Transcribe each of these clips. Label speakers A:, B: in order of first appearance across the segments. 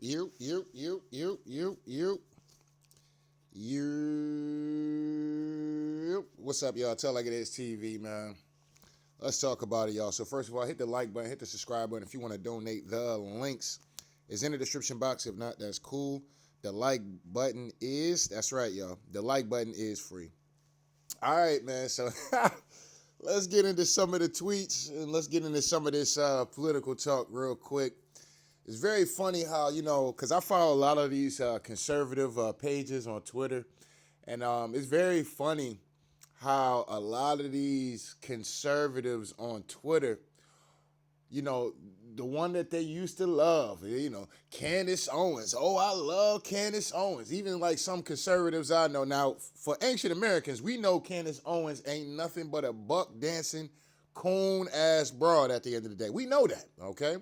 A: You. What's up, y'all? Tell Like It Is TV, man. Let's talk about it, y'all. So first of all, hit the like button, hit the subscribe button. If you want to donate, the links is in the description box. If not, that's cool. The like button that's right, y'all. The like button is free. All right, man. So let's get into some of the tweets and let's get into some of this political talk real quick. It's very funny how, because I follow a lot of these conservative pages on Twitter, and it's very funny how a lot of these conservatives on Twitter, the one that they used to love, Candace Owens. Oh, I love Candace Owens. Even like some conservatives I know. Now, for ancient Americans, we know Candace Owens ain't nothing but a buck dancing, coon ass broad at the end of the day. We know that, okay?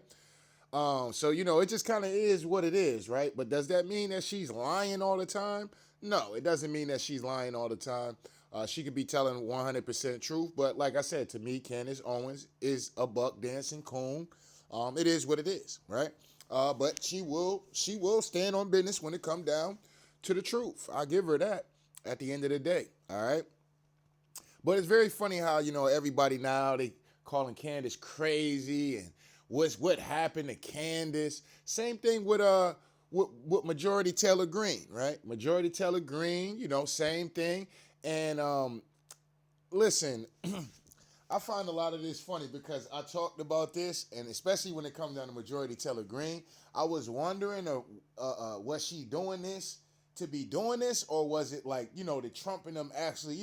A: So, it just kind of is what it is, right? But does that mean that she's lying all the time? No, it doesn't mean that she's lying all the time. She could be telling 100% truth, but like I said, to me, Candace Owens is a buck dancing coon. It is what it is, right? But she will stand on business when it comes down to the truth. I give her that at the end of the day, all right? But it's very funny how, everybody now, they calling Candace crazy and what happened to Candace. Same thing with Majority Taylor Greene, right? Majority Taylor Greene, same thing. And listen, I find a lot of this funny because I talked about this, and especially when it comes down to Majority Taylor Greene, I was wondering, was she doing this to be doing this, or was it like, the Trump and them actually,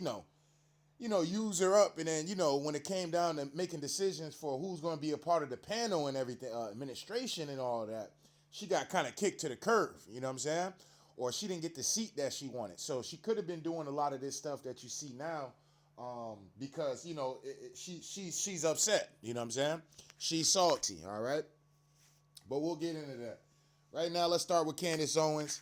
A: use her up, and then, when it came down to making decisions for who's going to be a part of the panel and everything, administration and all that, she got kind of kicked to the curb, you know what I'm saying? Or she didn't get the seat that she wanted. So she could have been doing a lot of this stuff that you see now, because, she's upset, you know what I'm saying? She's salty, all right? But we'll get into that. Right now, let's start with Candace Owens.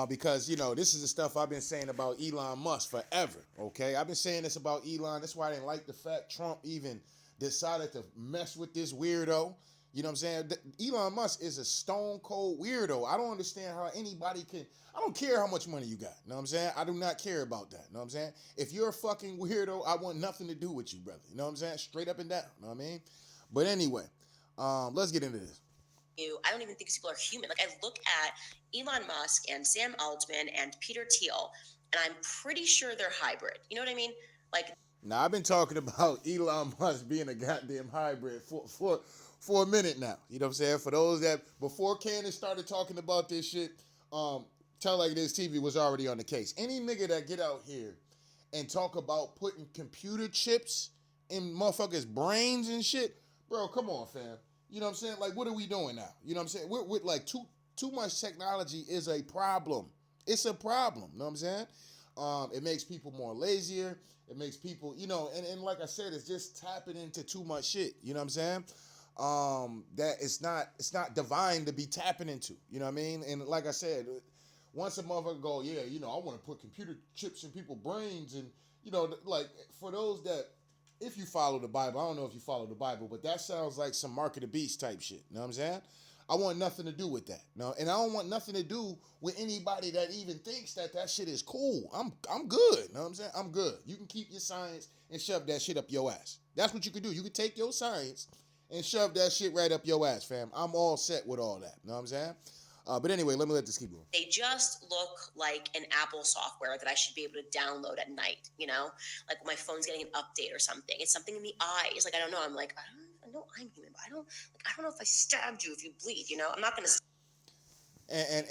A: Because, this is the stuff I've been saying about Elon Musk forever, okay? I've been saying this about Elon. That's why I didn't like the fact Trump even decided to mess with this weirdo. You know what I'm saying? Elon Musk is a stone cold weirdo. I don't understand how anybody can... I don't care how much money you got. You know what I'm saying? I do not care about that. You know what I'm saying? If you're a fucking weirdo, I want nothing to do with you, brother. You know what I'm saying? Straight up and down. You know what I mean? But anyway, let's get into this.
B: I don't even think these people are human. Like, I look at Elon Musk and Sam Altman and Peter Thiel, and I'm pretty sure they're hybrid. You know what I mean? Like,
A: now, I've been talking about Elon Musk being a goddamn hybrid for a minute now. You know what I'm saying? For those that, before Candace started talking about this shit, Tell Like This TV was already on the case. Any nigga that get out here and talk about putting computer chips in motherfuckers' brains and shit, bro, come on, fam. You know what I'm saying? Like, what are we doing now? You know what I'm saying? We're like, too much technology is a problem. It's a problem. You know what I'm saying? It makes people more lazier. It makes people, and like I said, it's just tapping into too much shit. You know what I'm saying? That it's not divine to be tapping into. You know what I mean? And like I said, once a motherfucker go, yeah, I want to put computer chips in people's brains, and like, for those that, if you follow the Bible, I don't know if you follow the Bible, but that sounds like some Mark of the Beast type shit. You know what I'm saying? I want nothing to do with that. No, and I don't want nothing to do with anybody that even thinks that shit is cool. I'm good. You know what I'm saying? I'm good. You can keep your science and shove that shit up your ass. That's what you can do. You can take your science and shove that shit right up your ass, fam. I'm all set with all that. You know what I'm saying? But anyway, let me let this keep going.
B: They just look like an Apple software that I should be able to download at night, Like when my phone's getting an update or something. It's something in the eyes. Like, I don't know. I'm like, I know I'm human, but I don't know if I stabbed you if you bleed, I'm not going to...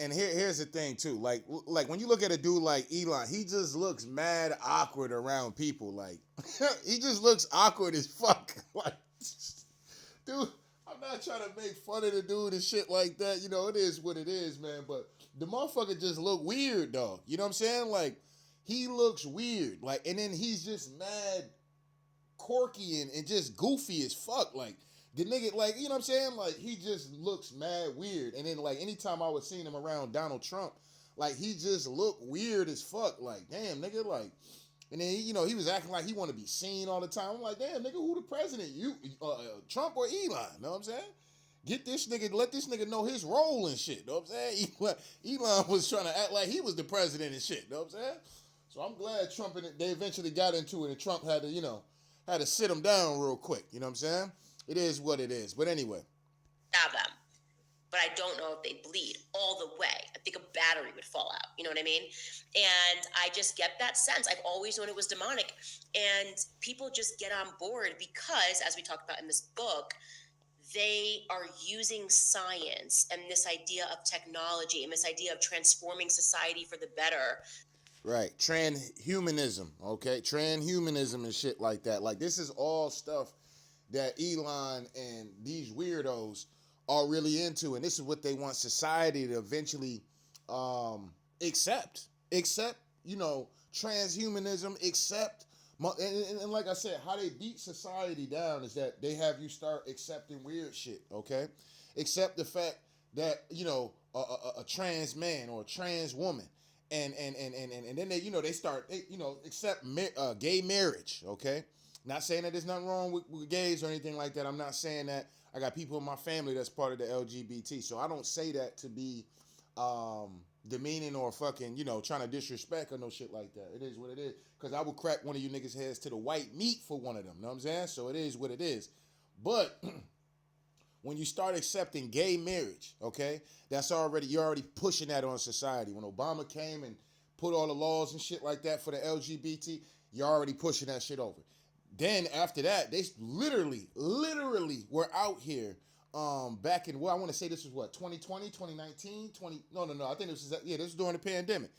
A: And here's the thing, too. Like when you look at a dude like Elon, he just looks mad awkward around people. Like, he just looks awkward as fuck. Like, dude... I'm not trying to make fun of the dude and shit like that. It is what it is, man. But the motherfucker just look weird, dog. You know what I'm saying? Like, he looks weird. Like, and then he's just mad quirky and just goofy as fuck. Like, the nigga, like, you know what I'm saying? Like, he just looks mad weird. And then, like, anytime I was seeing him around Donald Trump, like, he just looked weird as fuck. Like, damn, nigga, like... And then, he was acting like he want to be seen all the time. I'm like, damn, nigga, who the president? You, Trump or Elon? You know what I'm saying? Get this nigga, let this nigga know his role and shit. Know what I'm saying? Elon was trying to act like he was the president and shit. Know what I'm saying? So I'm glad Trump and they eventually got into it, and Trump had to, had to sit him down real quick. You know what I'm saying? It is what it is. But anyway.
B: Stab them. But I don't know if they bleed all the way. I think a battery would fall out. You know what I mean? And I just get that sense. I've always known it was demonic. And people just get on board because, as we talked about in this book, they are using science and this idea of technology and this idea of transforming society for the better.
A: Right. Transhumanism, okay? Transhumanism and shit like that. Like, this is all stuff that Elon and these weirdos are really into, and this is what they want society to eventually accept, transhumanism, and like I said, how they beat society down is that they have you start accepting weird shit, okay? Accept the fact that, a trans man or a trans woman, and then they start, accept gay marriage, okay? Not saying that there's nothing wrong with gays or anything like that. I'm not saying that. I got people in my family that's part of the LGBT, so I don't say that to be demeaning or fucking, trying to disrespect or no shit like that. It is what it is, because I would crack one of you niggas' heads to the white meat for one of them, know what I'm saying? So it is what it is. But when you start accepting gay marriage, okay, you're already pushing that on society. When Obama came and put all the laws and shit like that for the LGBT, you're already pushing that shit over. Then after that, they literally were out here back in, I want to say this was 2020, 2019, I think this was during the pandemic.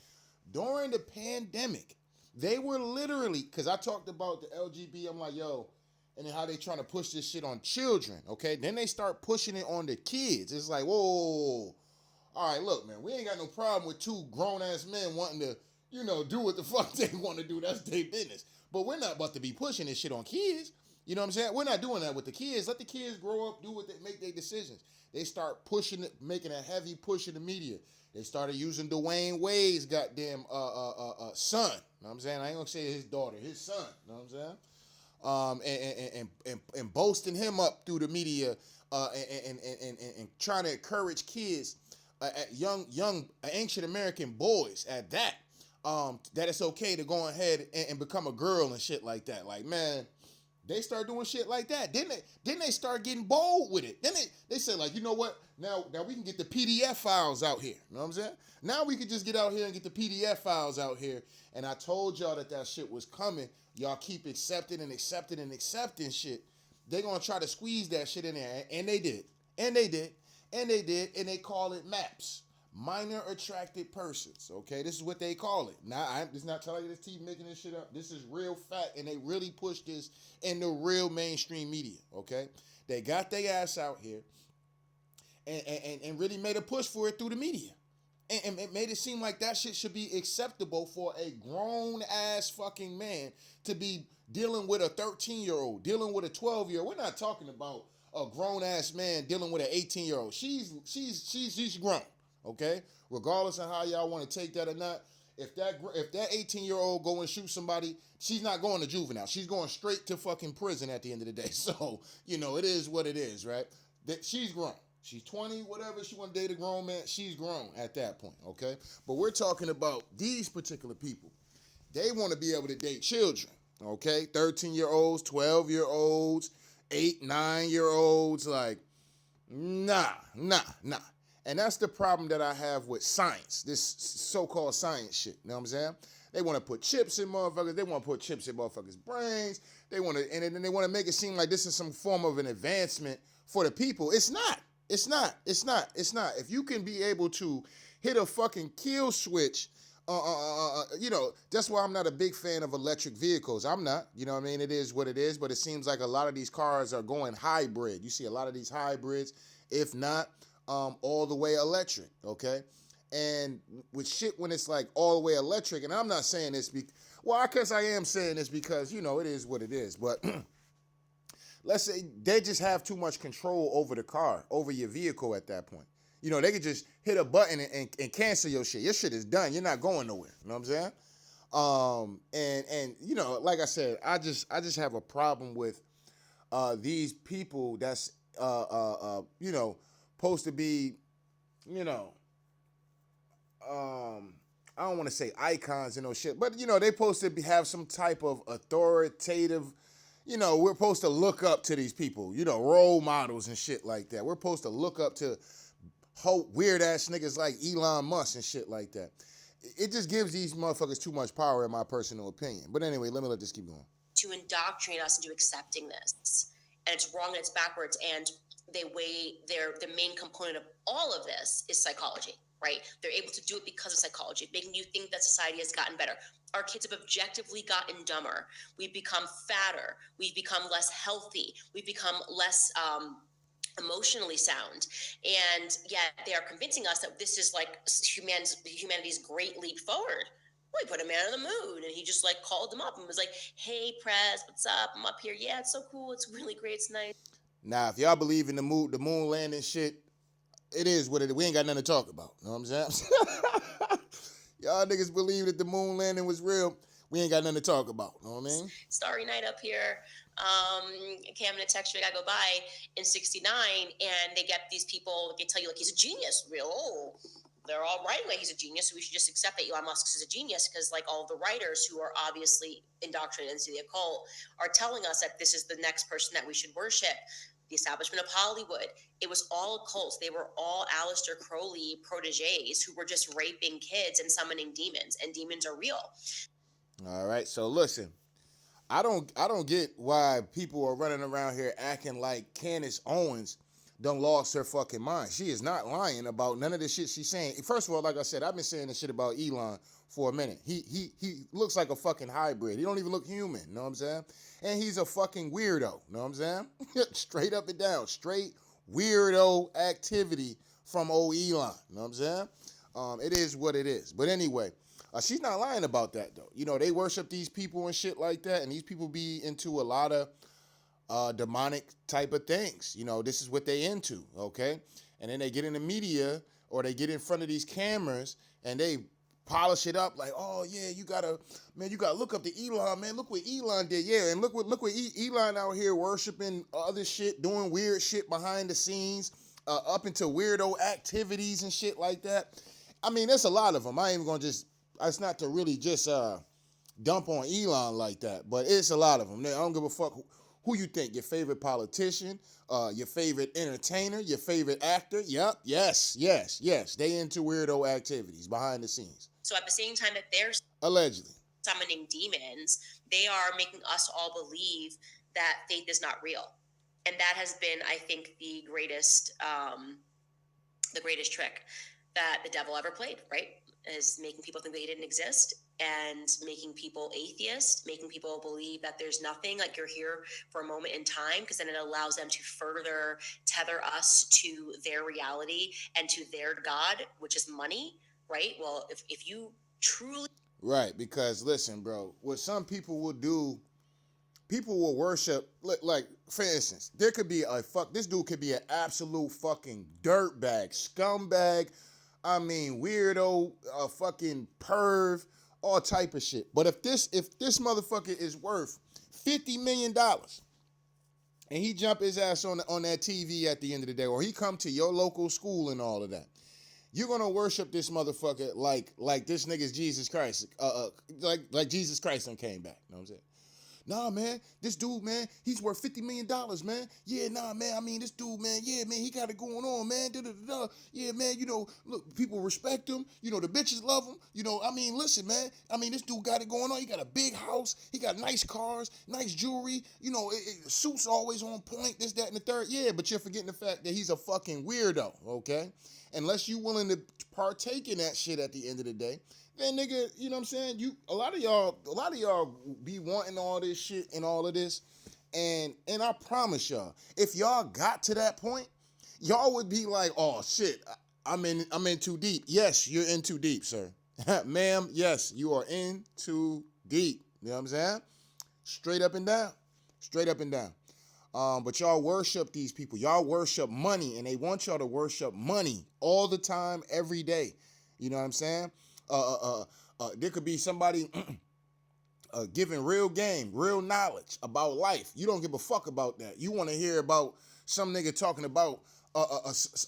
A: During the pandemic, they were literally, because I talked about the LGBT, I'm like, yo, and then how they trying to push this shit on children, okay? Then they start pushing it on the kids. It's like, whoa, all right, look, man, we ain't got no problem with two grown-ass men wanting to, do what the fuck they want to do. That's their business. But we're not about to be pushing this shit on kids. You know what I'm saying? We're not doing that with the kids. Let the kids grow up, do what they make their decisions. They start pushing it, making a heavy push in the media. They started using Dwayne Wade's goddamn son. You know what I'm saying? I ain't gonna say his daughter, his son. You know what I'm saying? And boasting him up through the media and trying to encourage kids, young ancient American boys at that. That it's okay to go ahead and become a girl and shit like that. Like, man, they start doing shit like that. Then they start getting bold with it. Then they say, like, you know what? Now we can get the PDF files out here. You know what I'm saying? Now we can just get out here and get the PDF files out here. And I told y'all that shit was coming. Y'all keep accepting shit. They're going to try to squeeze that shit in there. And they did. And they call it MAPS. Minor attracted persons, okay? This is what they call it. Now, I'm just not telling you this team making this shit up. This is real fact, and they really push this in the real mainstream media, okay? They got their ass out here and really made a push for it through the media. And it made it seem like that shit should be acceptable for a grown-ass fucking man to be dealing with a 13-year-old, dealing with a 12-year-old. We're not talking about a grown-ass man dealing with an 18-year-old. She's grown. Okay, regardless of how y'all want to take that or not, if that 18-year-old go and shoot somebody, she's not going to juvenile. She's going straight to fucking prison at the end of the day. So, it is what it is, right? That she's grown. She's 20, whatever. She want to date a grown man. She's grown at that point, okay? But we're talking about these particular people. They want to be able to date children, okay? 13-year-olds, 12-year-olds, 8, 9-year-olds, like, nah. And that's the problem that I have with science, this so-called science shit. You know what I'm saying? They want to put chips in motherfuckers. They want to put chips in motherfuckers' brains. They want to, and then they want to make it seem like this is some form of an advancement for the people. It's not. If you can be able to hit a fucking kill switch, that's why I'm not a big fan of electric vehicles. I'm not. You know what I mean? It is what it is. But it seems like a lot of these cars are going hybrid. You see a lot of these hybrids, if not all the way electric, okay? And with shit when it's like all the way electric, and I'm not saying this I guess I am saying this because, it is what it is, but let's say they just have too much control over the car, over your vehicle at that point. They could just hit a button and cancel your shit. Your shit is done. You're not going nowhere. You know what I'm saying? And like I said, I just have a problem with these people that's supposed to be, you know, I don't want to say icons and no shit, but they supposed to have some type of authoritative. We're supposed to look up to these people, role models and shit like that. We're supposed to look up to weird ass niggas like Elon Musk and shit like that. It just gives these motherfuckers too much power, in my personal opinion. But anyway, let this keep going.
B: To indoctrinate us into accepting this, and it's wrong and it's backwards, and the main component of all of this is psychology, right? They're able to do it because of psychology, making you think that society has gotten better. Our kids have objectively gotten dumber. We've become fatter. We've become less healthy. We've become less emotionally sound, and yet they are convincing us that this is like humanity's great leap forward. We put a man on the moon, and he just like called them up and was like, "Hey, Prez, what's up? I'm up here. Yeah, it's so cool. It's really great. It's nice."
A: Now, if y'all believe in the moon landing shit, it is what it is. We ain't got nothing to talk about. You know what I'm saying? Y'all niggas believe that the moon landing was real. We ain't got nothing to talk about. You know what I mean?
B: Starry night up here. Cam in a text you gotta go by in '69, and they get these people. They tell you like he's a genius. They're all right away. He's a genius, so we should just accept that Elon Musk is a genius, because like all the writers who are obviously indoctrinated into the occult are telling us that this is the next person that we should worship. The establishment of Hollywood, it was all occults. They were all Aleister Crowley proteges who were just raping kids and summoning demons, and demons are real.
A: All right, so listen, I don't get why people are running around here acting like Candace Owens done lost her fucking mind. She is not lying about none of the shit she's saying. First of all, like I said, I've been saying this shit about Elon for a minute. He looks like a fucking hybrid. He don't even look human, you know what I'm saying? And he's a fucking weirdo, you know what I'm saying? Straight up and down, straight weirdo activity from old Elon, you know what I'm saying? It is what it is. But anyway, she's not lying about that though. They worship these people and shit like that, and these people be into a lot of demonic type of things. This is what they into, okay? And then they get in the media or they get in front of these cameras and they polish it up like, oh yeah, you gotta look up to Elon, man. Look what Elon did, yeah. And look what Elon out here worshiping other shit, doing weird shit behind the scenes, up into weirdo activities and shit like that. I mean, there's a lot of them. I ain't even gonna it's not to really just dump on Elon like that, but it's a lot of them. I don't give a fuck who you think, your favorite politician, your favorite entertainer, your favorite actor. Yep, yes. They into weirdo activities behind the scenes.
B: So at the same time that they're
A: allegedly
B: summoning demons, they are making us all believe that faith is not real. And that has been, I think, the greatest trick that the devil ever played, right? Is making people think that he didn't exist, and making people atheist, making people believe that there's nothing, like you're here for a moment in time, because then it allows them to further tether us to their reality and to their God, which is money, right? Well, if you truly...
A: Right, because listen, bro, what some people will do, people will worship, like, for instance, this dude could be an absolute fucking dirtbag, scumbag, I mean, weirdo, fucking perv, all type of shit. But if this motherfucker is worth $50 million and he jump his ass on that TV at the end of the day, or he come to your local school and all of that, you're gonna worship this motherfucker like this nigga's Jesus Christ, like Jesus Christ done came back. You know what I'm saying? Nah, man, this dude, man, he's worth $50 million, man. Yeah, nah, man, I mean, this dude, man, yeah, man, he got it going on, man. Da-da-da-da. Yeah, man, look, people respect him. The bitches love him. I mean, listen, man, I mean, this dude got it going on. He got a big house. He got nice cars, nice jewelry. Suits always on point, this, that, and the third. Yeah, but you're forgetting the fact that he's a fucking weirdo, okay? Unless you willing to partake in that shit at the end of the day, then nigga, you know what I'm saying? A lot of y'all be wanting all this shit and all of this. And I promise y'all, if y'all got to that point, y'all would be like, oh shit, I'm in too deep. Yes, you're in too deep, sir. Ma'am, yes, you are in too deep. You know what I'm saying? Straight up and down. Straight up and down. But y'all worship these people. Y'all worship money, and they want y'all to worship money all the time, every day. You know what I'm saying? There could be somebody giving real game, real knowledge about life. You don't give a fuck about that. You want to hear about some nigga talking about, this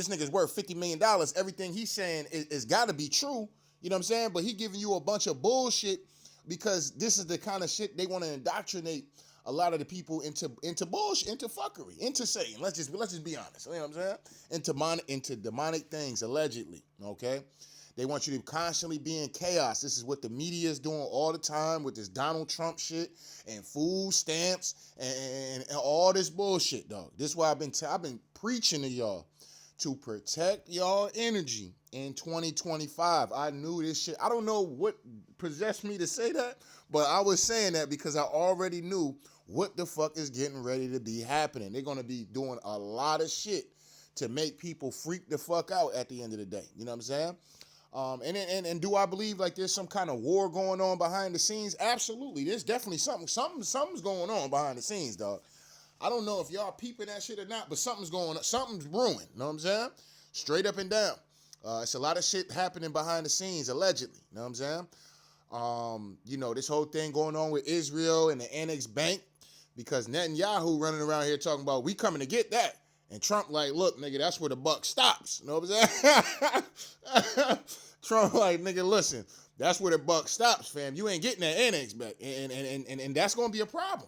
A: nigga's worth $50 million. Everything he's saying is got to be true. You know what I'm saying? But he giving you a bunch of bullshit because this is the kind of shit they want to indoctrinate a lot of the people into bullshit, into fuckery, into Satan. Let's just be honest. You know what I'm saying? Into demonic things, allegedly. Okay? They want you to constantly be in chaos. This is what the media is doing all the time with this Donald Trump shit and food stamps and all this bullshit, dog. This is why I've been preaching to y'all to protect y'all energy in 2025. I knew this shit. I don't know what possessed me to say that, but I was saying that because I already knew what the fuck is getting ready to be happening. They're going to be doing a lot of shit to make people freak the fuck out at the end of the day. You know what I'm saying? And do I believe like there's some kind of war going on behind the scenes? Absolutely. There's definitely something's going on behind the scenes, dog. I don't know if y'all peeping that shit or not, but something's going on. Something's brewing. You know what I'm saying? Straight up and down. It's a lot of shit happening behind the scenes, allegedly. You know what I'm saying? This whole thing going on with Israel and the Annex Bank, because Netanyahu running around here talking about we coming to get that. And Trump like, look, nigga, that's where the buck stops. You know what I'm saying? Trump like, nigga, listen, that's where the buck stops, fam. You ain't getting that annex back. And that's going to be a problem.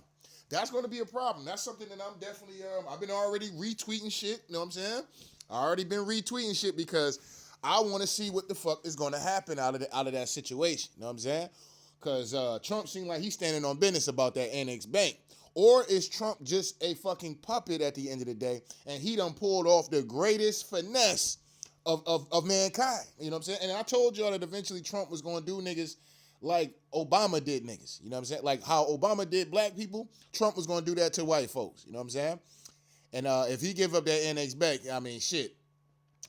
A: That's going to be a problem. That's something that I'm definitely, I've been already retweeting shit. You know what I'm saying? I already been retweeting shit because I want to see what the fuck is going to happen out of that situation. You know what I'm saying? Because Trump seemed like he's standing on business about that annex bank. Or is Trump just a fucking puppet at the end of the day, and he done pulled off the greatest finesse of mankind? You know what I'm saying? And I told y'all that eventually Trump was going to do niggas like Obama did niggas. You know what I'm saying? Like how Obama did black people, Trump was going to do that to white folks. You know what I'm saying? And if he give up that annex back, I mean, shit.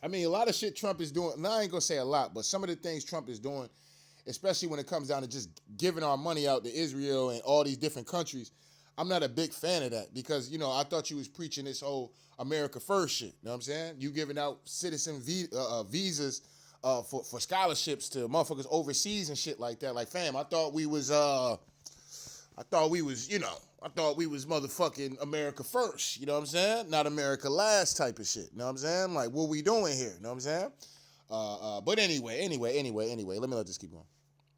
A: I mean, a lot of shit Trump is doing. Now, I ain't going to say a lot, but some of the things Trump is doing, especially when it comes down to just giving our money out to Israel and all these different countries, I'm not a big fan of that because, I thought you was preaching this whole America First shit. You know what I'm saying? You giving out citizen visas for scholarships to motherfuckers overseas and shit like that. Like, fam, I thought we was motherfucking America First. You know what I'm saying? Not America Last type of shit. You know what I'm saying? Like, what we doing here? You know what I'm saying? But anyway, let me let this keep going.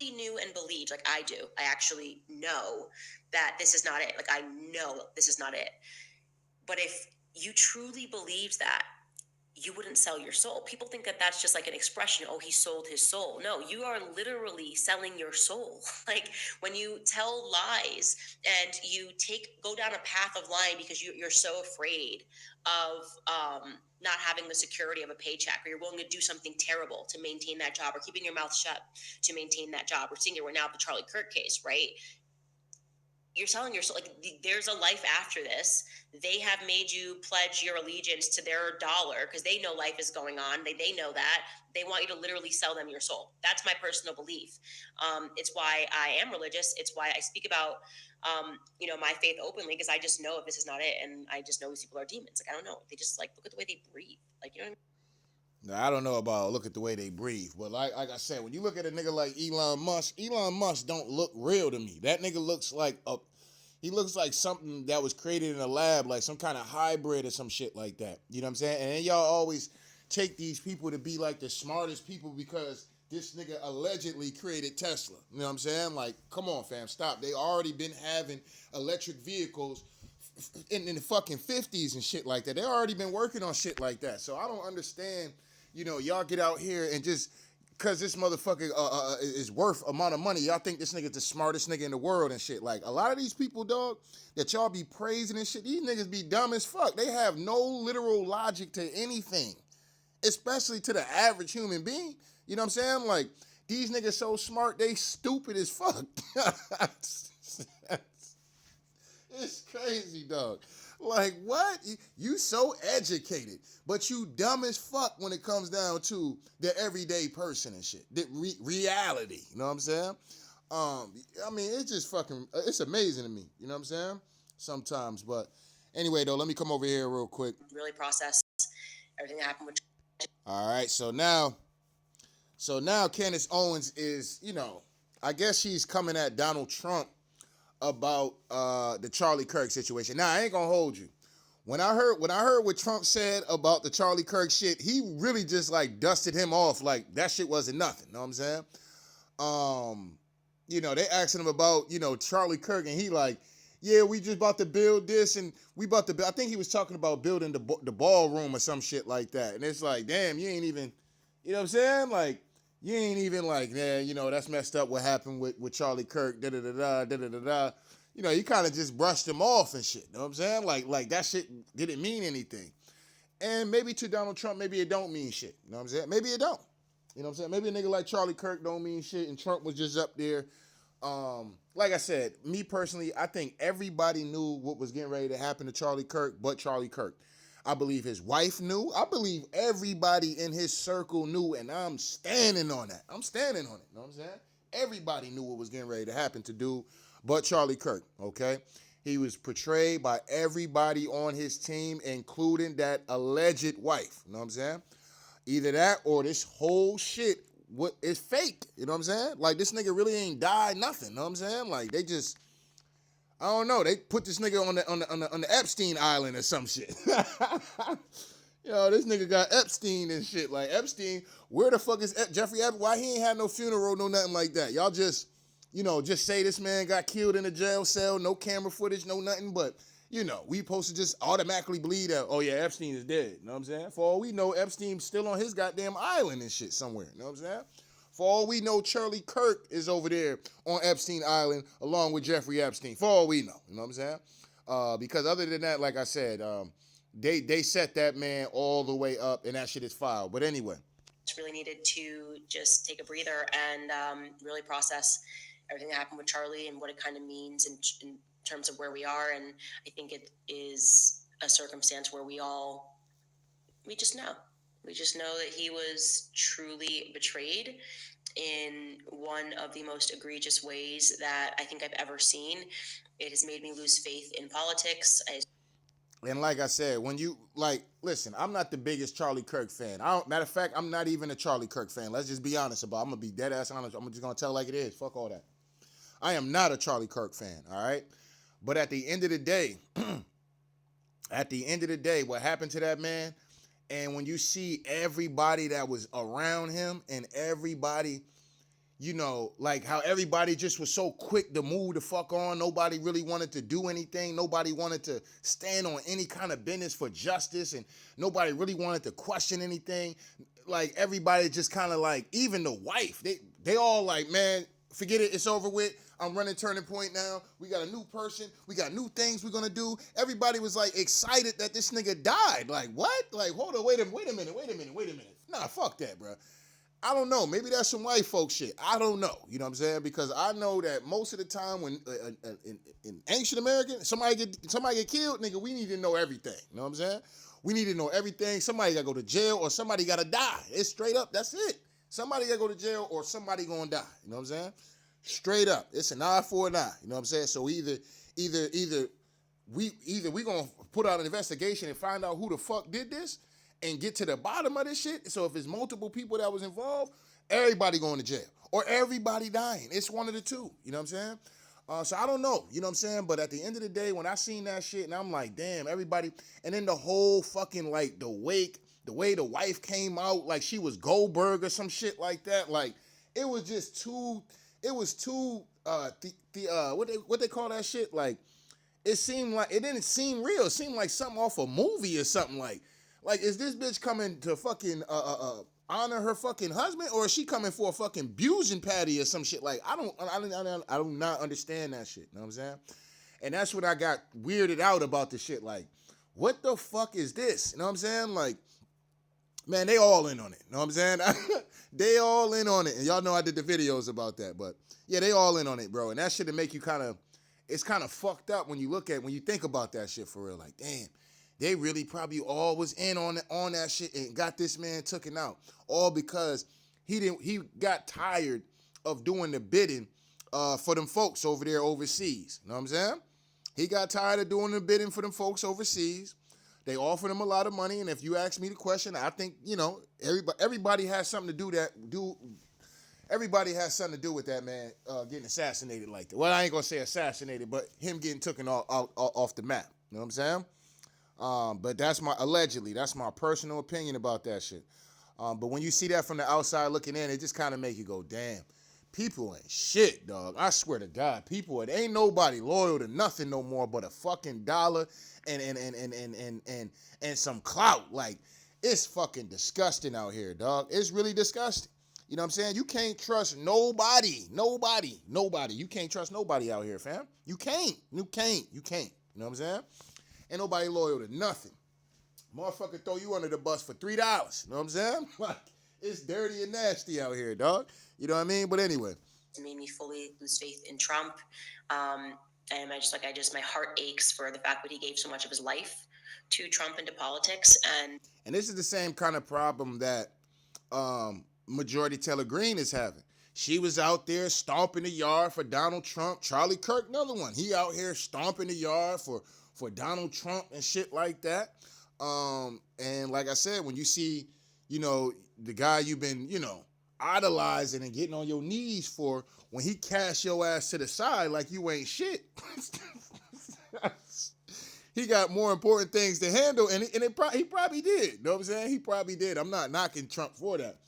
B: Knew and believed, like I do. I actually know that this is not it. Like I know this is not it. But if you truly believed that, you wouldn't sell your soul. People think that that's just like an expression. Oh, he sold his soul. No, you are literally selling your soul. Like when you tell lies and you go down a path of lying because you're so afraid of not having the security of a paycheck, or you're willing to do something terrible to maintain that job, or keeping your mouth shut to maintain that job. We're seeing it right now with the Charlie Kirk case, right? You're selling your soul. Like there's a life after this. They have made you pledge your allegiance to their dollar because they know life is going on. They know that. They want you to literally sell them your soul. That's my personal belief. It's why I am religious. It's why I speak about, my faith openly, because I just know if this is not it, and I just know these people are demons. Like I don't know. They just like look at the way they breathe. Like you know what I mean?
A: Now, I don't know about look at the way they breathe, but like I said, when you look at a nigga like Elon Musk don't look real to me. That nigga looks like he looks like something that was created in a lab, like some kind of hybrid or some shit like that. You know what I'm saying? And then y'all always take these people to be like the smartest people because this nigga allegedly created Tesla. You know what I'm saying? Like, come on, fam, stop. They already been having electric vehicles in the fucking 50s and shit like that. They already been working on shit like that. So I don't understand, y'all get out here and just, because this motherfucker is worth amount of money, y'all think this nigga's the smartest nigga in the world and shit. Like, a lot of these people, dog, that y'all be praising and shit, these niggas be dumb as fuck. They have no literal logic to anything, especially to the average human being. You know what I'm saying? Like, these niggas so smart, they stupid as fuck. It's crazy, dog. Like, what? You so educated, but you dumb as fuck when it comes down to the everyday person and shit. The reality, you know what I'm saying? I mean, it's just fucking, it's amazing to me, you know what I'm saying? Sometimes, but anyway, though, let me come over here real quick.
B: Really process everything that happened with.
A: All right, so now Candace Owens is, I guess she's coming at Donald Trump about the Charlie Kirk situation. Now, I ain't gonna hold you. When I heard what Trump said about the Charlie Kirk shit, he really just like dusted him off like that shit wasn't nothing. Know what I'm saying? Um, they asking him about, Charlie Kirk, and he like, yeah, we just about to build this, and we about to. I think he was talking about building the ballroom or some shit like that, and it's like, damn, you ain't even, you know what I'm saying? Like, you ain't even like, yeah, that's messed up. What happened with Charlie Kirk? Da da da da da da da da. You kind of just brushed him off and shit. You know what I'm saying? Like that shit didn't mean anything. And maybe to Donald Trump, maybe it don't mean shit. You know what I'm saying? Maybe it don't. You know what I'm saying? Maybe a nigga like Charlie Kirk don't mean shit, and Trump was just up there. Like I said, me personally, I think everybody knew what was getting ready to happen to Charlie Kirk, but Charlie Kirk. I believe his wife knew. I believe everybody in his circle knew, and I'm standing on that. I'm standing on it. You know what I'm saying? Everybody knew what was getting ready to happen to dude, but Charlie Kirk, okay? He was portrayed by everybody on his team, including that alleged wife. You know what I'm saying? Either that or this whole shit is fake. You know what I'm saying? Like, this nigga really ain't died nothing. You know what I'm saying? Like, they just, I don't know. They put this nigga on the Epstein Island or some shit. This nigga got Epstein and shit. Like, Epstein, where the fuck is Jeffrey Epstein? Why he ain't had no funeral, no nothing like that? Y'all just, just say this man got killed in a jail cell, no camera footage, no nothing, but, we supposed to just automatically believe that, oh yeah, Epstein is dead. You know what I'm saying? For all we know, Epstein's still on his goddamn island and shit somewhere. You know what I'm saying? For all we know, Charlie Kirk is over there on Epstein Island along with Jeffrey Epstein. For all we know. You know what I'm saying? Because other than that, like I said, they set that man all the way up, and that shit is filed. But anyway.
B: It's really needed to just take a breather and really process everything that happened with Charlie and what it kind of means in terms of where we are. And I think it is a circumstance where we just know. We just know that he was truly betrayed in one of the most egregious ways that I think I've ever seen. It has made me lose faith in politics.
A: And like I said, when you, listen, I'm not the biggest Charlie Kirk fan. Matter of fact, I'm not even a Charlie Kirk fan. Let's just be honest about it. I'm going to be dead ass honest. I'm just going to tell like it is. Fuck all that. I am not a Charlie Kirk fan, all right? But at the end of the day, what happened to that man, and when you see everybody that was around him and everybody, like how everybody just was so quick to move the fuck on. Nobody really wanted to do anything. Nobody wanted to stand on any kind of business for justice, and nobody really wanted to question anything. Like, everybody just kind of like, even the wife, they all like, man, forget it, it's over with. I'm running Turning Point now. We got a new person. We got new things we're gonna do. Everybody was like excited that this nigga died. Like, what? Like, hold on, wait a minute. Nah, fuck that, bro. I don't know. Maybe that's some white folk shit. I don't know. You know what I'm saying? Because I know that most of the time when in ancient America, somebody get killed, nigga, we need to know everything. You know what I'm saying? We need to know everything. Somebody gotta go to jail or somebody gotta die. It's straight up. That's it. Somebody gotta go to jail or somebody gonna die. You know what I'm saying? Straight up. It's an eye for an eye. You know what I'm saying? So either we gonna put out an investigation and find out who the fuck did this and get to the bottom of this shit. So if it's multiple people that was involved, everybody going to jail or everybody dying. It's one of the two. You know what I'm saying? So I don't know. You know what I'm saying? But at the end of the day, when I seen that shit and I'm like, damn, everybody. And then the whole fucking like the wake, the way the wife came out like she was Goldberg or some shit like that. Like, it was just too. It was too what they call that shit? Like, it didn't seem real. It seemed like something off a movie or something. Like is this bitch coming to fucking honor her fucking husband, or is she coming for a fucking abusing patty or some shit? Like, I do not understand that shit. You know what I'm saying? And that's when I got weirded out about the shit. Like, what the fuck is this? You know what I'm saying? Like, man, they all in on it. You know what I'm saying? They all in on it. And y'all know I did the videos about that. But yeah, they all in on it, bro. And that shit to make you it's kind of fucked up when you think about that shit for real. Like, damn, they really probably all was in on that shit and got this man taken out. All because he got tired of doing the bidding for them folks over there overseas. You know what I'm saying? He got tired of doing the bidding for them folks overseas. They offered him a lot of money, and if you ask me the question, I think, everybody has something to do. Everybody has something to do with that man getting assassinated like that. Well, I ain't gonna say assassinated, but him getting taken off the map. You know what I'm saying? But that's that's my personal opinion about that shit. But when you see that from the outside looking in, it just kind of make you go, damn, people ain't shit, dog. I swear to God, it ain't nobody loyal to nothing no more but a fucking dollar and some clout. Like, it's fucking disgusting out here, dog. It's really disgusting. You know what I'm saying? You can't trust nobody. You can't trust nobody out here, fam. You can't. You know what I'm saying? Ain't nobody loyal to nothing. Motherfucker throw you under the bus for $3. You know what I'm saying? Like, it's dirty and nasty out here, dog. You know what I mean? But anyway.
B: It made me fully lose faith in Trump. And my heart aches for the fact that he gave so much of his life to Trump and to politics.
A: And this is the same kind of problem that Majority Taylor Greene is having. She was out there stomping the yard for Donald Trump. Charlie Kirk, another one. He out here stomping the yard for Donald Trump and shit like that. And like I said, when you see, the guy you've been, idolizing and getting on your knees for, when he casts your ass to the side like you ain't shit, he got more important things to handle, and he probably did. You know what I'm saying? He probably did. I'm not knocking Trump for that,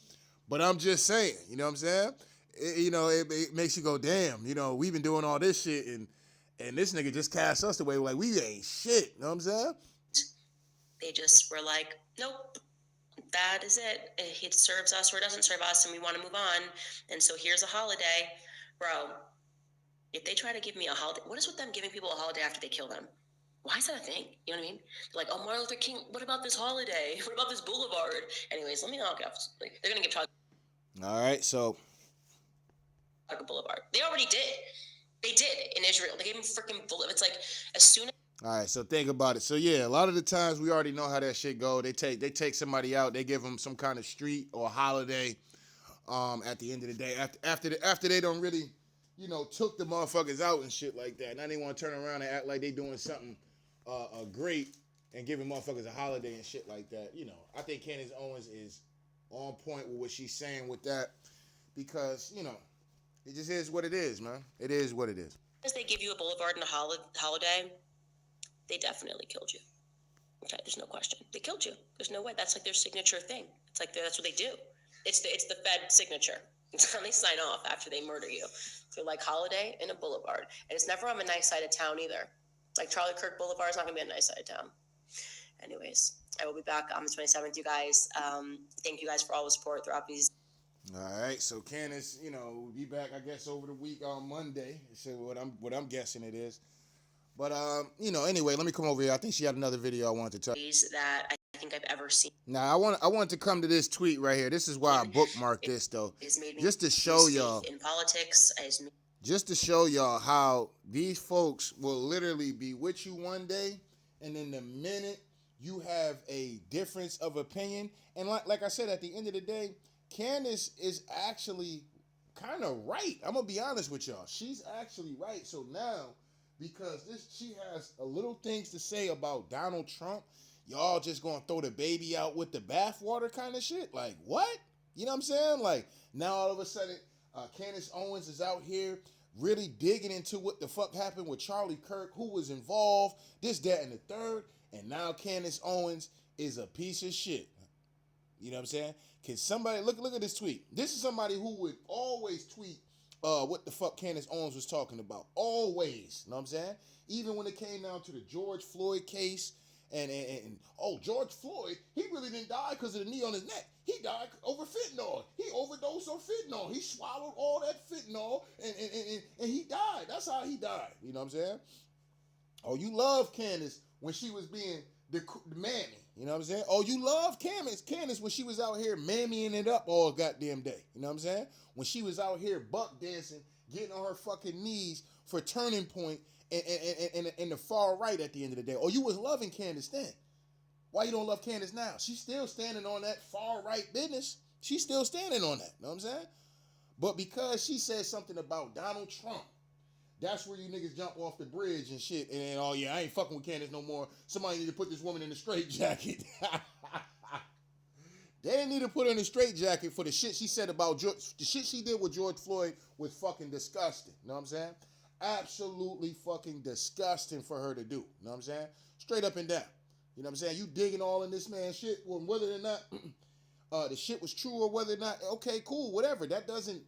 A: but I'm just saying, you know what I'm saying? It makes you go, damn, we've been doing all this shit, and this nigga just cast us away like we ain't shit. You know what I'm saying?
B: They just were like, nope, that is it. It serves us or it doesn't serve us, and we want to move on. And so here's a holiday. Bro, if they try to give me a holiday, what is with them giving people a holiday after they kill them? Why is that a thing? You know what I mean? They're like, oh, Martin Luther King, what about this holiday? What about this boulevard? Anyways, let me knock off. Like, they're going to give Chicago.
A: All right, so.
B: Boulevard. They already did. They did in Israel. They gave him freaking boulevard. It's like, as soon as.
A: All right, so think about it. So yeah, a lot of the times we already know how that shit go. They take somebody out, they give them some kind of street or holiday. At the end of the day, after they don't really, took the motherfuckers out and shit like that. Now they want to turn around and act like they doing something great and giving motherfuckers a holiday and shit like that. I think Candace Owens is on point with what she's saying with that, because it just is what it is, man. It is what it is.
B: As they give you a boulevard and a holiday, they definitely killed you. Okay, there's no question. They killed you. There's no way. That's like their signature thing. It's like that's what they do. It's the Fed signature. It's when they sign off after they murder you. They're like holiday and a boulevard. And it's never on a nice side of town either. Like Charlie Kirk Boulevard is not going to be a nice side of town. Anyways, I will be back on the 27th, you guys. Thank you guys for all the support throughout these.
A: All right, so Candace, we'll be back, I guess, over the week on Monday. So what I'm guessing it is. But, anyway, let me come over here. I think she had another video I wanted to tell you.
B: That I think I've ever seen.
A: Now, I want to come to this tweet right here. This is why I bookmarked this, though. Just to show y'all.
B: In politics.
A: Just to show y'all how these folks will literally be with you one day, and then the minute you have a difference of opinion, and like I said, at the end of the day, Candace is actually kind of right. I'm going to be honest with y'all. She's actually right. So now, because she has a little things to say about Donald Trump, y'all just gonna throw the baby out with the bathwater kind of shit? Like, what? You know what I'm saying? Like, now all of a sudden, Candace Owens is out here really digging into what the fuck happened with Charlie Kirk, who was involved, this, that, and the third, and now Candace Owens is a piece of shit. You know what I'm saying? Can somebody, look at this tweet. This is somebody who would always tweet what the fuck Candace Owens was talking about. Always. You know what I'm saying? Even when it came down to the George Floyd case, and George Floyd, he really didn't die because of the knee on his neck. He died over fentanyl. He overdosed on fentanyl. He swallowed all that fentanyl, and he died. That's how he died. You know what I'm saying? Oh, you love Candace when she was being the mammy. You know what I'm saying? Oh, you love Candace when she was out here mammying it up all goddamn day. You know what I'm saying? When she was out here buck dancing, getting on her fucking knees for Turning Point and the far right at the end of the day. Oh, you was loving Candace then. Why you don't love Candace now? She's still standing on that far right business. She's still standing on that. You know what I'm saying? But because she said something about Donald Trump, that's where you niggas jump off the bridge and shit. And oh yeah, I ain't fucking with Candace no more. Somebody need to put this woman in a straitjacket. They didn't need to put her in a straitjacket for the shit she said about the shit she did with George Floyd was fucking disgusting. You know what I'm saying? Absolutely fucking disgusting for her to do. You know what I'm saying? Straight up and down. You know what I'm saying? You digging all in this man's shit, well, whether or not the shit was true or whether or not, okay, cool, whatever. That doesn't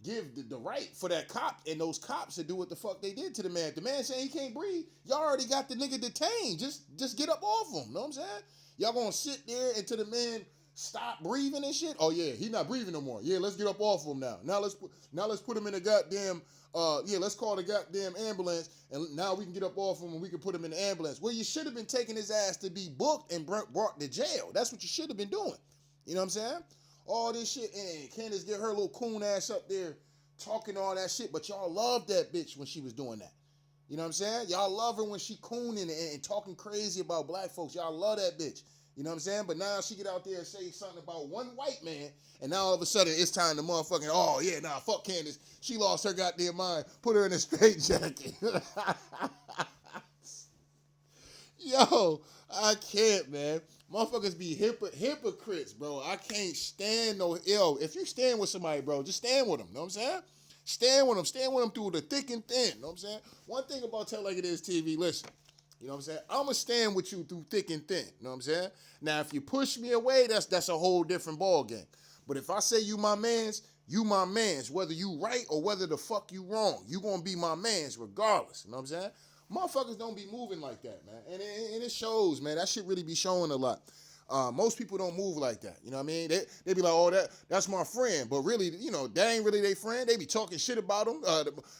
A: give the right for that cop and those cops to do what the fuck they did to the man. If the man saying he can't breathe, y'all already got the nigga detained. Just get up off him. Know what I'm saying? Y'all gonna sit there until the man stop breathing and shit? Oh yeah, he not breathing no more. Yeah, let's get up off him now. Now let's put him in a goddamn let's call the goddamn ambulance, and now we can get up off him and we can put him in the ambulance. Well, you should have been taking his ass to be booked and brought to jail. That's what you should have been doing. You know what I'm saying? All this shit, and Candace get her little coon ass up there talking all that shit, but y'all loved that bitch when she was doing that. You know what I'm saying? Y'all love her when she cooning and talking crazy about black folks. Y'all love that bitch. You know what I'm saying? But now she get out there and say something about one white man, and now all of a sudden it's time to motherfucking, oh yeah, nah, fuck Candace. She lost her goddamn mind. Put her in a straitjacket. Yo, I can't, man. Motherfuckers be hypocrites, bro. I can't stand no ill. If you stand with somebody, bro, just stand with them. Know what I'm saying? Stand with them. Stand with them through the thick and thin. Know what I'm saying? One thing about Tell Like It Is TV, listen. You know what I'm saying? I'm going to stand with you through thick and thin. You know what I'm saying? Now, if you push me away, that's a whole different ball game. But if I say you my mans, whether you right or whether the fuck you wrong. You going to be my mans regardless. You know what I'm saying? Motherfuckers don't be moving like that, man. And it shows, man. That shit really be showing a lot. Most people don't move like that. You know what I mean? They be like, oh, that's my friend. But really, you know, that ain't really their friend. They be talking shit about them.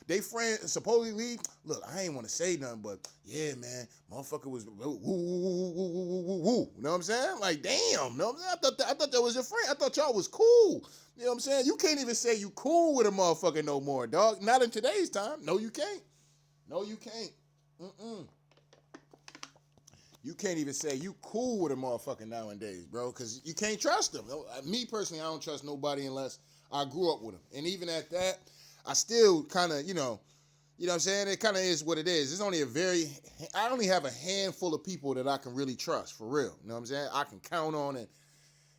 A: They friend supposedly, look, I ain't want to say nothing, but yeah, man, motherfucker was woo, woo, woo, woo, woo, woo, woo. You know what I'm saying? Like, damn. You know what I'm saying? I thought that was your friend. I thought y'all was cool. You know what I'm saying? You can't even say you cool with a motherfucker no more, dog. Not in today's time. No, you can't. No, you can't. You can't even say you cool with a motherfucker nowadays, bro, because you can't trust them. Me personally, I don't trust nobody unless I grew up with them. And even at that, I still kind of, you know what I'm saying? It kind of is what it is. It's only I only have a handful of people that I can really trust, for real. You know what I'm saying? I can count on it.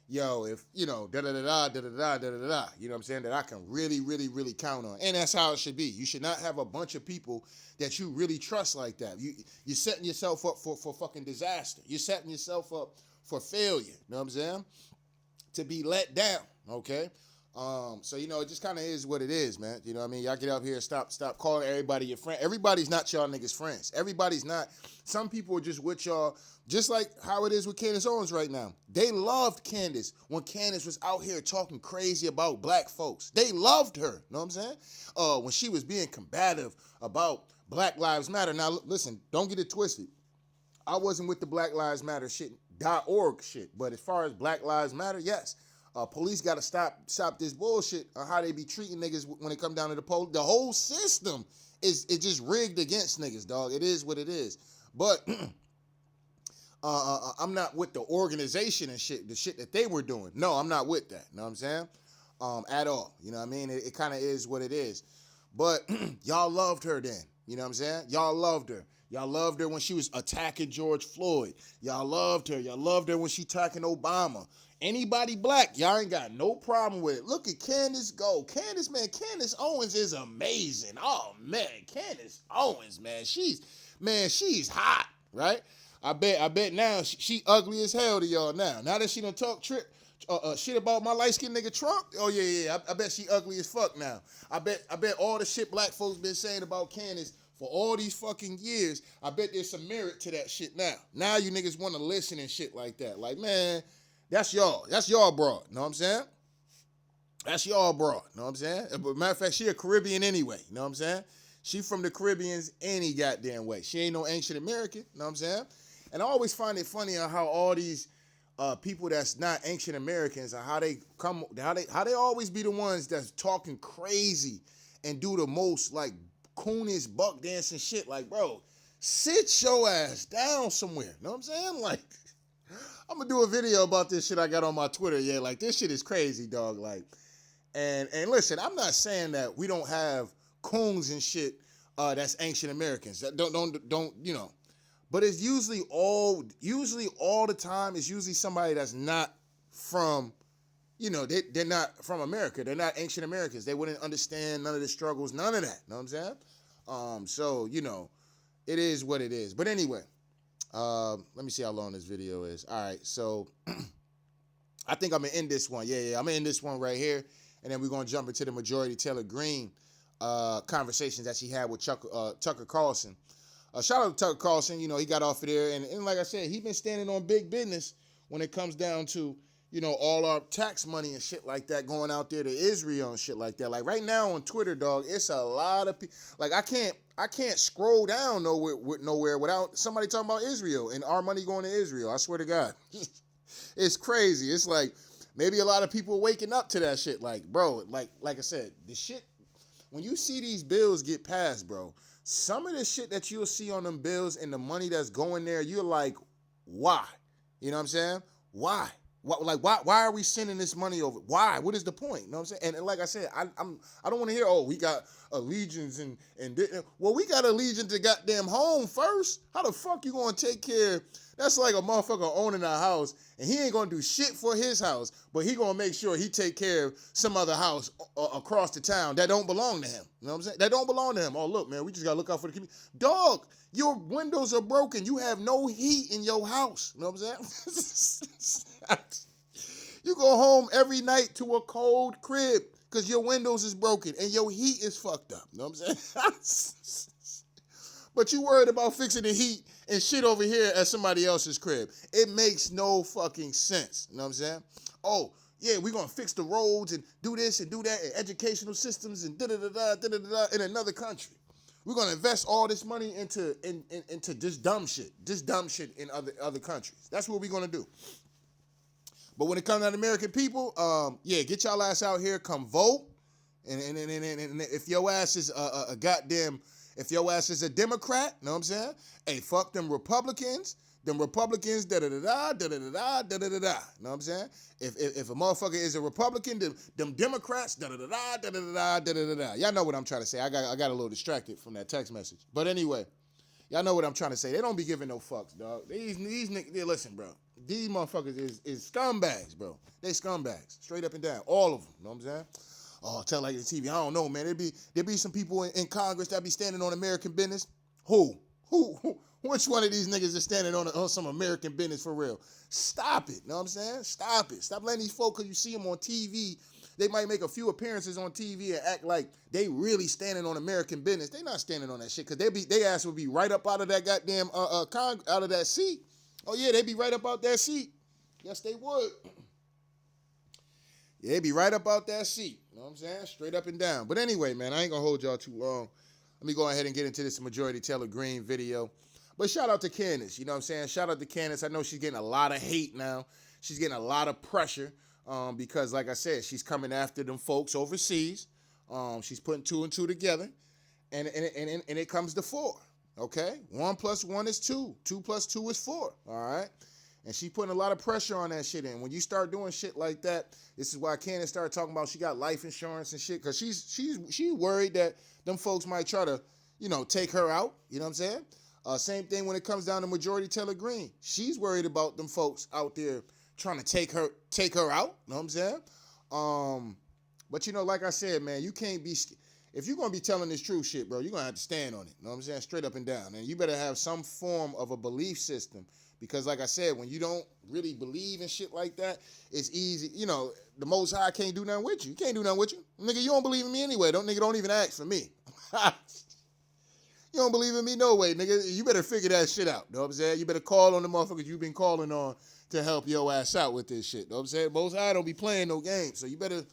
A: Yo, if, you know, da-da-da-da, da-da-da, da-da-da, you know what I'm saying, that I can really, really, really count on. And that's how it should be. You should not have a bunch of people that you really trust like that. You're setting yourself up for fucking disaster. You're setting yourself up for failure, you know what I'm saying, to be let down, okay? So, you know, it just kind of is what it is, man. You know what I mean? Y'all get up here and stop calling everybody your friend. Everybody's not y'all niggas friends. Everybody's not. Some people are just with y'all, just like how it is with Candace Owens right now. They loved Candace when Candace was out here talking crazy about black folks. They loved her, know what I'm saying? When she was being combative about Black Lives Matter. Now, listen, don't get it twisted. I wasn't with the Black Lives Matter .org shit, but as far as Black Lives Matter, yes. Police got to stop this bullshit on how they be treating niggas when it come down to the police. The whole system is just rigged against niggas, dog. It is what it is. But I'm not with the organization and shit, the shit that they were doing. No, I'm not with that. You know what I'm saying? At all. You know what I mean? It kind of is what it is. But y'all loved her then. You know what I'm saying? Y'all loved her. Y'all loved her when she was attacking George Floyd. Y'all loved her. Y'all loved her when she attacking Obama. Anybody black, y'all ain't got no problem with it. Look at Candace go. Candace, man, Candace Owens is amazing. Oh, man, Candace Owens, man. She's hot, right? I bet now she ugly as hell to y'all now. Now that she done talk shit about my light-skinned nigga Trump, oh, yeah. I bet she ugly as fuck now. I bet all the shit black folks been saying about Candace for all these fucking years, I bet there's some merit to that shit now. Now you niggas want to listen and shit like that. Like, man, that's y'all. That's y'all broad. Know what I'm saying? That's y'all broad. Know what I'm saying? But matter of fact, she a Caribbean anyway. Know what I'm saying? She from the Caribbeans any goddamn way. She ain't no ancient American. Know what I'm saying? And I always find it funny on how all these people that's not ancient Americans and how they always be the ones that's talking crazy and do the most like coonish buck dancing shit. Like, bro, sit your ass down somewhere. Know what I'm saying? Like, I'm gonna do a video about this shit I got on my Twitter. Yeah, like this shit is crazy, dog. Like, and listen, I'm not saying that we don't have coons and shit that's ancient Americans. That don't you know? But it's usually all the time. It's usually somebody that's not from, you know, they're not from America. They're not ancient Americans. They wouldn't understand none of the struggles, none of that. Know what I'm saying? So, you know, it is what it is. But anyway, Let me see how long this video is. All right, so I think I'm gonna end this one. Yeah, I'm gonna end this one right here, and then we're gonna jump into the Majority Taylor Greene conversations that she had with Tucker Carlson. Shout out to Tucker Carlson. You know, he got off of there, and like I said, he been standing on big business when it comes down to, you know, all our tax money and shit like that going out there to Israel and shit like that. Like right now on Twitter, dog, it's a lot of people. Like I can't scroll down nowhere without somebody talking about Israel and our money going to Israel. I swear to God. It's crazy. It's like maybe a lot of people waking up to that shit. Like, bro, like I said, the shit, when you see these bills get passed, bro, some of the shit that you'll see on them bills and the money that's going there, you're like, why? You know what I'm saying? Why? Why are we sending this money over? Why? What is the point? You know what I'm saying? And like I said, I don't want to hear, oh, we got allegiance and well, we got allegiance to goddamn home first. How the fuck you gonna take care? That's like a motherfucker owning a house and he ain't gonna do shit for his house, but he gonna make sure he take care of some other house across the town that don't belong to him. You know what I'm saying? That don't belong to him. Oh, look, man, we just gotta look out for the community. Dog, your windows are broken. You have no heat in your house. You know what I'm saying? You go home every night to a cold crib because your windows is broken and your heat is fucked up. You know what I'm saying? But you worried about fixing the heat and shit over here at somebody else's crib. It makes no fucking sense. You know what I'm saying? Oh, yeah, we're going to fix the roads and do this and do that and educational systems and da-da-da-da, in another country. We're going to invest all this money into this dumb shit in other countries. That's what we're going to do. But when it comes to the American people, yeah, get y'all ass out here, come vote. And if your ass is a goddamn, if your ass is a Democrat, know what I'm saying? Hey, fuck them Republicans. Them Republicans, da-da-da-da, da-da-da-da, da-da-da-da. Know what I'm saying? If a motherfucker is a Republican, them Democrats, da-da-da-da, da-da-da-da, da-da-da-da. Y'all know what I'm trying to say. I got a little distracted from that text message. But anyway, y'all know what I'm trying to say. They don't be giving no fucks, dog. These niggas, listen, bro. These motherfuckers is scumbags, bro. They scumbags, straight up and down. All of them, know what I'm saying? Oh, tell like the TV. I don't know, man. There be some people in Congress that be standing on American business. Who? Which one of these niggas is standing on some American business for real? Stop it, know what I'm saying? Stop it. Stop letting these folks, because you see them on TV, they might make a few appearances on TV and act like they really standing on American business. They not standing on that shit, because they ass would be right up out of that goddamn out of that seat. Oh yeah, they be right up out that seat. Yes, they would. Yeah, they be right up out that seat. You know what I'm saying? Straight up and down. But anyway, man, I ain't gonna hold y'all too long. Let me go ahead and get into this Majority Taylor Greene video. But shout out to Candace, you know what I'm saying? Shout out to Candace. I know she's getting a lot of hate now. She's getting a lot of pressure because, like I said, she's coming after them folks overseas. She's putting two and two together, and it comes to 4. Okay, 1 + 1 is 2. 2 + 2 is 4. All right, and she putting a lot of pressure on that shit. And when you start doing shit like that, this is why Candace started talking about she got life insurance and shit, because she's worried that them folks might try to, you know, take her out. You know what I'm saying? Same thing when it comes down to Majority Taylor Greene. She's worried about them folks out there trying to take her out. You know what I'm saying? But you know, like I said, man, you can't be. If you're going to be telling this true shit, bro, you're going to have to stand on it. You know what I'm saying? Straight up and down. And you better have some form of a belief system. Because like I said, when you don't really believe in shit like that, it's easy. You know, the Most High can't do nothing with you. He can't do nothing with you. Nigga, you don't believe in me anyway. Don't even ask for me. You don't believe in me? No way, nigga. You better figure that shit out. You know what I'm saying? You better call on the motherfuckers you've been calling on to help your ass out with this shit. You know what I'm saying? Most High don't be playing no games. So you better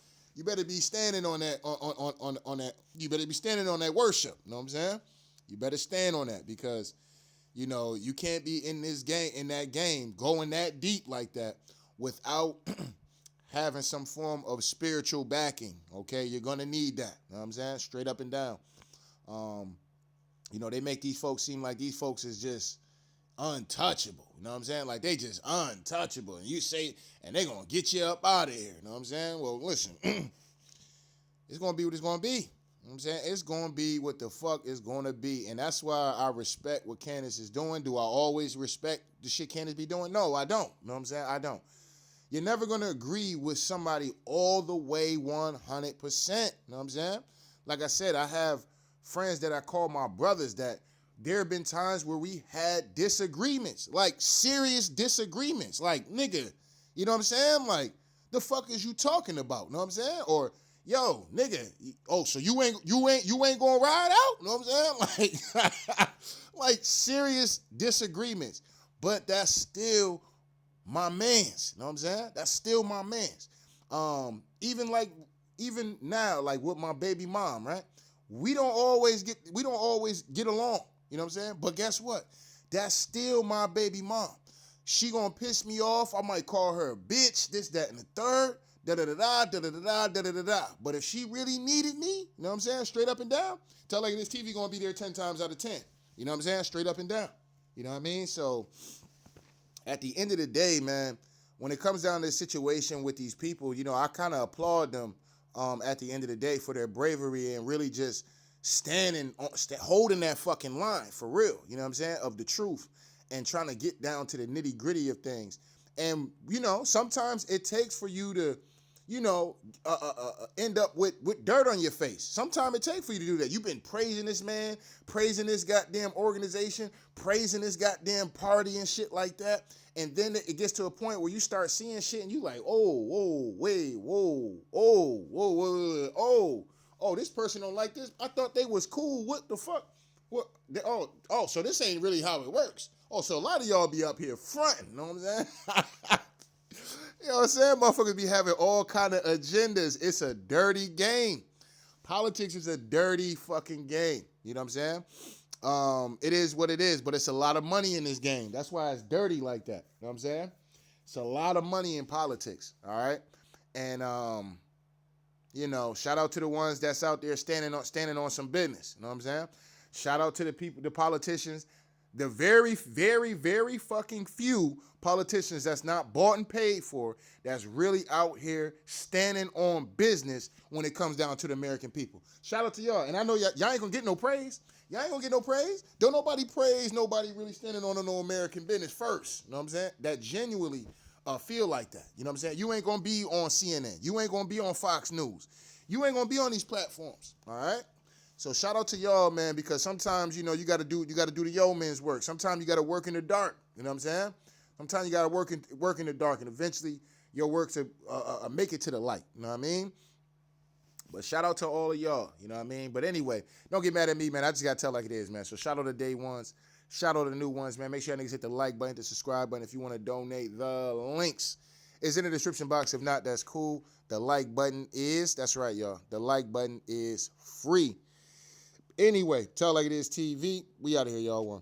A: be standing on that on that. You better be standing on that worship. You know what I'm saying? You better stand on that, because you know you can't be in that game going that deep like that without having some form of spiritual backing. Okay, you're gonna need that. You know what I'm saying? Straight up and down. You know, they make these folks seem like these folks is just untouchable. You know what I'm saying? Like they just untouchable. And you say, and they gonna get you up out of here. You know what I'm saying? Well, listen, it's gonna be what it's gonna be. You know what I'm saying? It's gonna be what the fuck it's gonna be. And that's why I respect what Candace is doing. Do I always respect the shit Candace be doing? No, I don't. You know what I'm saying? I don't. You're never gonna agree with somebody all the way 100%. You know what I'm saying? Like I said, I have friends that I call my brothers that there have been times where we had disagreements, like serious disagreements. Like, nigga, you know what I'm saying? Like, the fuck is you talking about? You know what I'm saying? Or, yo, nigga, oh, so you ain't gonna ride out? You know what I'm saying? Like, like serious disagreements. But that's still my man's. You know what I'm saying? That's still my man's. Even now, like with my baby mom, right? We don't always get along. You know what I'm saying? But guess what? That's still my baby mom. She gonna piss me off. I might call her a bitch, this, that, and the third. Da-da-da-da, da-da-da-da, da-da-da-da. But if she really needed me, you know what I'm saying? Straight up and down, tell like this TV gonna be there 10 times out of 10. You know what I'm saying? Straight up and down. You know what I mean? So at the end of the day, man, when it comes down to this situation with these people, you know, I kind of applaud them at the end of the day for their bravery and really just holding that fucking line for real, you know what I'm saying, of the truth and trying to get down to the nitty gritty of things. And, you know, sometimes it takes for you to, you know, end up with dirt on your face. Sometimes it takes for you to do that. You've been praising this man, praising this goddamn organization, praising this goddamn party and shit like that. And then it gets to a point where you start seeing shit and you like, oh, this person don't like this. I thought they was cool. What the fuck? What? So this ain't really how it works. Oh, so a lot of y'all be up here fronting. You know what I'm saying? You know what I'm saying? Motherfuckers be having all kind of agendas. It's a dirty game. Politics is a dirty fucking game. You know what I'm saying? It is what it is, but it's a lot of money in this game. That's why it's dirty like that. You know what I'm saying? It's a lot of money in politics. All right. And you know, shout out to the ones that's out there standing on some business. You know what I'm saying? Shout out to the people, the politicians, the very, very, very fucking few politicians that's not bought and paid for, that's really out here standing on business when it comes down to the American people. Shout out to y'all. And I know y'all ain't gonna get no praise. Y'all ain't gonna get no praise. Don't nobody praise nobody really standing on no American business first. You know what I'm saying? That genuinely feel like that. You know what I'm saying? You ain't gonna be on CNN. You ain't gonna be on Fox News. You ain't gonna be on these platforms. All right? So shout out to y'all, man, because sometimes, you know, you gotta do the yeoman's work. Sometimes you gotta work in the dark. You know what I'm saying? Sometimes you gotta work in the dark, and eventually your work to make it to the light. You know what I mean? But shout out to all of y'all. You know what I mean? But anyway, don't get mad at me, man. I just gotta tell like it is, man. So shout out to day ones. Shout out to the new ones, man. Make sure y'all niggas hit the like button, the subscribe button if you want to donate. The links is in the description box. If not, that's cool. The like button is, that's right, y'all. The like button is free. Anyway, tell like it is TV. We out of here, y'all. One.